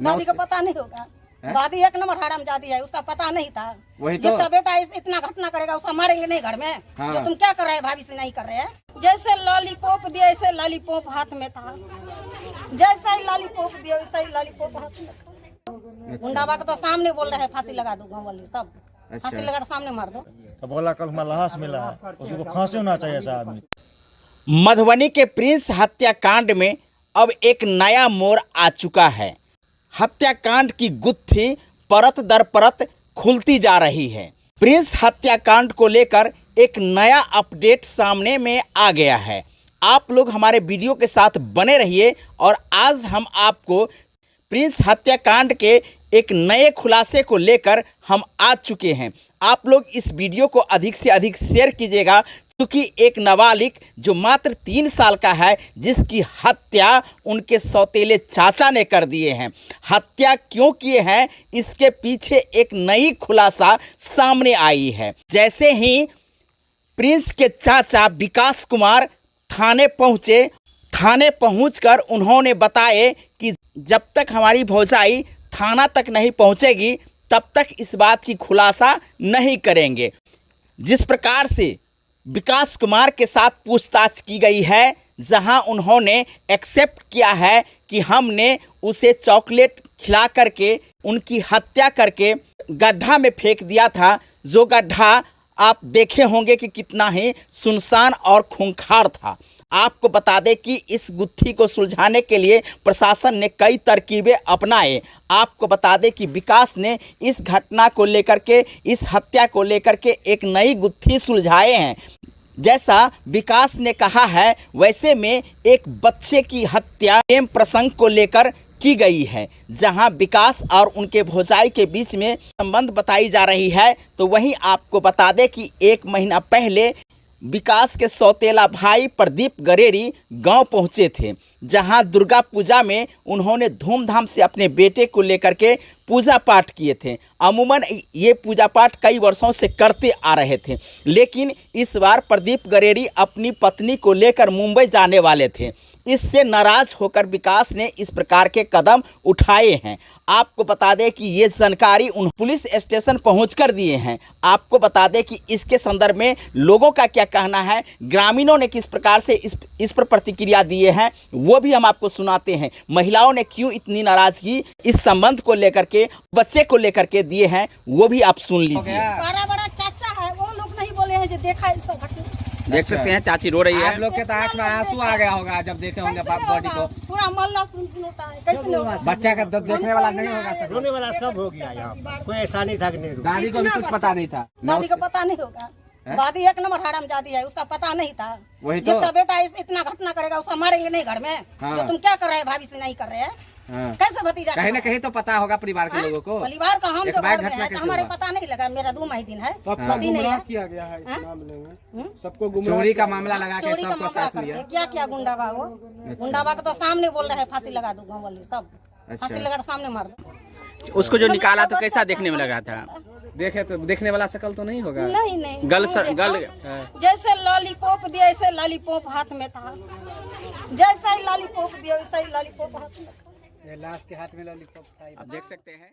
दादी का पता नहीं होगा। दादी एक नंबर हरामजादी है, उसका पता नहीं था। वही तो। जिसका बेटा इतना घटना करेगा उसका मारेंगे नहीं घर में। हाँ। जो तुम क्या कर रहे हैं भाभी से नहीं कर रहे हैं। जैसे लॉलीपॉप दिया ऐसे लॉलीपॉप हाथ में था, जैसा ही लॉलीपॉप दिया वैसा ही लॉलीपॉप हाथ में था। गुंडाबा का तो सामने बोल रहे हैं फांसी लगा दो, गाँव वाले सब फांसी लगा सामने मार दो। तो बोला कल हमारा लाश मिला है, उसको फांसी होना चाहिए ऐसा आदमी। मधुबनी के प्रिंस हत्याकांड में अब एक नया मोड़ आ चुका है। हत्याकांड की गुत्थी परत दर परत खुलती जा रही है। प्रिंस हत्याकांड को लेकर एक नया अपडेट सामने में आ गया है। आप लोग हमारे वीडियो के साथ बने रहिए और आज हम आपको प्रिंस हत्याकांड के एक नए खुलासे को लेकर हम आ चुके हैं। आप लोग इस वीडियो को अधिक से अधिक शेयर कीजिएगा, क्योंकि एक नाबालिग जो मात्र 3 साल का है, जिसकी हत्या उनके सौतेले चाचा ने कर दिए हैं। हत्या क्यों किए हैं, इसके पीछे एक नई खुलासा सामने आई है। जैसे ही प्रिंस के चाचा विकास कुमार थाने पहुंचे, थाने पहुंचकर उन्होंने बताए कि जब तक हमारी भौजाई थाना तक नहीं पहुंचेगी तब तक इस बात की खुलासा नहीं करेंगे। जिस प्रकार से विकास कुमार के साथ पूछताछ की गई है, जहां उन्होंने एक्सेप्ट किया है कि हमने उसे चॉकलेट खिला करके उनकी हत्या करके गड्ढा में फेंक दिया था, जो गड्ढा आप देखे होंगे कि कितना ही सुनसान और खूंखार था। आपको बता दें कि इस गुत्थी को सुलझाने के लिए प्रशासन ने कई तरकीबें अपनाए। आपको बता दें कि विकास ने इस घटना को लेकर के, इस हत्या को लेकर के एक नई गुत्थी सुलझाए हैं। जैसा विकास ने कहा है, वैसे में एक बच्चे की हत्या प्रेम प्रसंग को लेकर की गई है, जहां विकास और उनके भौजाई के बीच में संबंध बताई जा रही है। तो वहीं आपको बता दें कि 1 महीना पहले विकास के सौतेला भाई प्रदीप गरेरी गांव पहुंचे थे, जहां दुर्गा पूजा में उन्होंने धूमधाम से अपने बेटे को लेकर के पूजा पाठ किए थे। अमूमन ये पूजा पाठ कई वर्षों से करते आ रहे थे, लेकिन इस बार प्रदीप गरेरी अपनी पत्नी को लेकर मुंबई जाने वाले थे। इससे नाराज होकर विकास ने इस प्रकार के कदम उठाए हैं। आपको बता दें कि ये जानकारी उन पुलिस स्टेशन पहुंचकर दिए हैं। आपको बता दें कि इसके संदर्भ में लोगों का क्या कहना है, ग्रामीणों ने किस प्रकार से इस पर प्रतिक्रिया दिए हैं, वो भी हम आपको सुनाते हैं। महिलाओं ने क्यों इतनी नाराजगी इस संबंध को लेकर के, बच्चे को लेकर के दिए हैं, वो भी आप सुन लीजिए। बड़ा बड़ा चाचा है, वो लोग नहीं बोले हैं जो देखा इस घटना। देख सकते हैं चाची रो रही है। आप लोग के तो आँख में आंसू आ गया होगा जब देखे होंगे बॉडी को। पूरा मोहल्ला सुन होता है, कैसे नहीं होगा? बच्चा का देखने वाला नहीं होगा, सब रोने वाला सब हो गया यहाँ, कोई ऐसा नहीं था कि नहीं। दादी को भी कुछ पता नहीं था। दादी का पता नहीं होगा। दादी एक नंबर हरामजादी है, उसका पता नहीं था। वही तो। जिसका बेटा इतना घटना करेगा उसका मारेंगे नहीं घर में। हाँ। जो तुम क्या कर रहे हैं भाभी से नहीं कर रहे हैं। हाँ। कैसे भतीजा कहीं ना कहीं तो पता होगा परिवार के लोगों को। परिवार का हम एक जो बार घर में घटना है, तो कैसे हमारे हुआ? पता नहीं लगा। मेरा 2 महीने है, सबको पति नहीं गुमराह है। किया गया है इस हाँ? मामले में। सबको चोरी का मामला लगा के चोरी का सबको मामला साथ करते लिया। हैं। क्या किया गुंडाबा वो? गुंडाबा का तो सामने बोल रहे हैं फांसी लगा दो, गाँव वाले सब फांसी लगा सामने मार दो। उसको जो निकाला तो कैसा देखने में लग रहा था? देखे तो देखने वाला शकल तो नहीं होगा। नहीं नहीं गल नहीं गल देखा। जैसे लॉलीपॉप दिया ऐसे लॉलीपॉप हाथ में था, जैसा ही लॉलीपॉप दिया वैसा ही लॉलीपॉप हाथ में था। लाश के हाथ में लॉलीपॉप था। आप देख सकते हैं।